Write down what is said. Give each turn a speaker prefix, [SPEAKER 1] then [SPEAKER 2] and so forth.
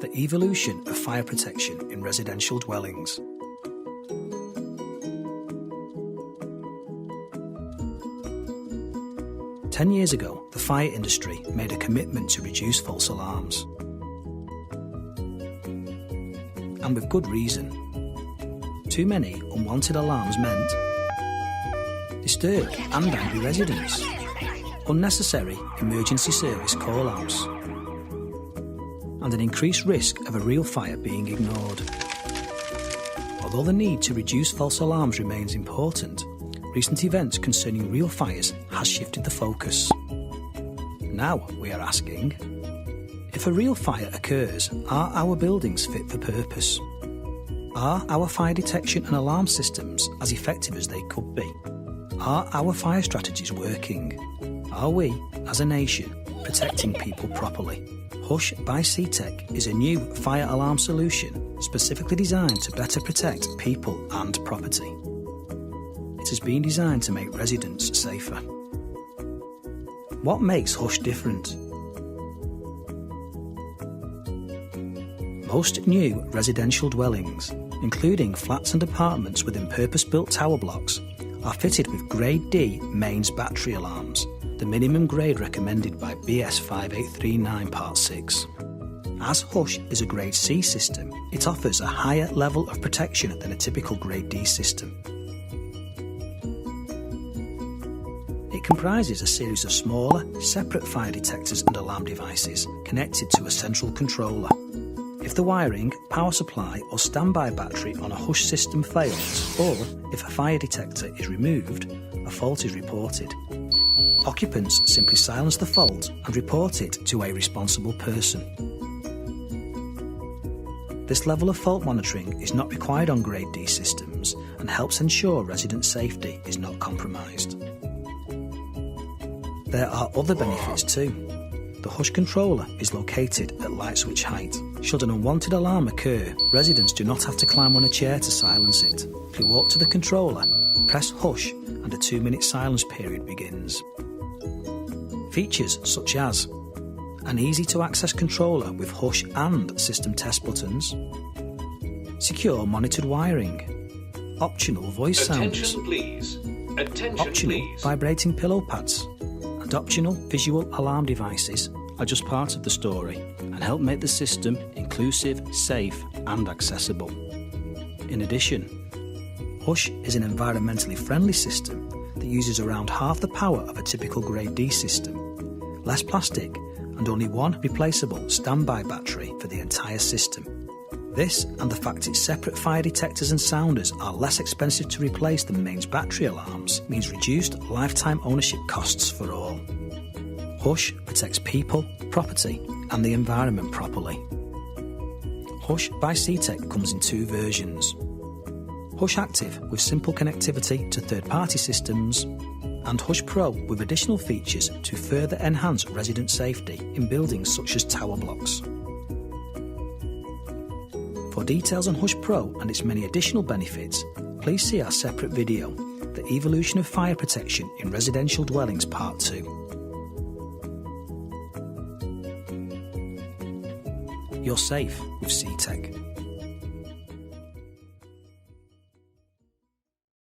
[SPEAKER 1] The evolution of fire protection in residential dwellings. "10 years ago, the fire industry made a commitment to reduce false alarms. And with good reason. Too many unwanted alarms meant disturbed and angry residents, unnecessary emergency service call-outs, and an increased risk of a real fire being ignored. Although the need to reduce false alarms remains important, recent events concerning real fires has shifted the focus. Now we are asking, if a real fire occurs, are our buildings fit for purpose? Are our fire detection and alarm systems as effective as they could be? Are our fire strategies working? Are we, as a nation, protecting people properly? Hush by CTEC is a new fire alarm solution specifically designed to better protect people and property. It has been designed to make residents safer. What makes Hush different? Most new residential dwellings, including flats and apartments within purpose-built tower blocks, are fitted with Grade D mains battery alarms, the minimum grade recommended by BS 5839 Part 6. As Hush is a Grade C system, it offers a higher level of protection than a typical Grade D system. It comprises a series of smaller, separate fire detectors and alarm devices connected to a central controller. If the wiring, power supply or standby battery on a Hush system fails, or if a fire detector is removed, a fault is reported. Occupants simply silence the fault and report it to a responsible person. This level of fault monitoring is not required on Grade D systems and helps ensure resident safety is not compromised. There are other benefits too. The Hush controller is located at light switch height. Should an unwanted alarm occur, residents do not have to climb on a chair to silence it. If you walk to the controller, press Hush and a 2-minute silence period begins. Features such as an easy-to-access controller with Hush and system test buttons, secure monitored wiring, optional voice sounds,
[SPEAKER 2] Attention please. Attention
[SPEAKER 1] optional
[SPEAKER 2] please.
[SPEAKER 1] vibrating pillow pads, and optional visual alarm devices are just part of the story and help make the system inclusive, safe and accessible. In addition, Hush is an environmentally friendly system that uses around half the power of a typical Grade D system, less plastic and only one replaceable standby battery for the entire system. This and the fact its separate fire detectors and sounders are less expensive to replace than mains battery alarms means reduced lifetime ownership costs for all. Hush protects people, property and the environment properly. Hush by CTEC comes in 2 versions. Hush Active with simple connectivity to third-party systems, and Hush Pro with additional features to further enhance resident safety in buildings such as tower blocks. For details on Hush Pro and its many additional benefits, please see our separate video, The Evolution of Fire Protection in Residential Dwellings Part 2. You're safe with CTEC.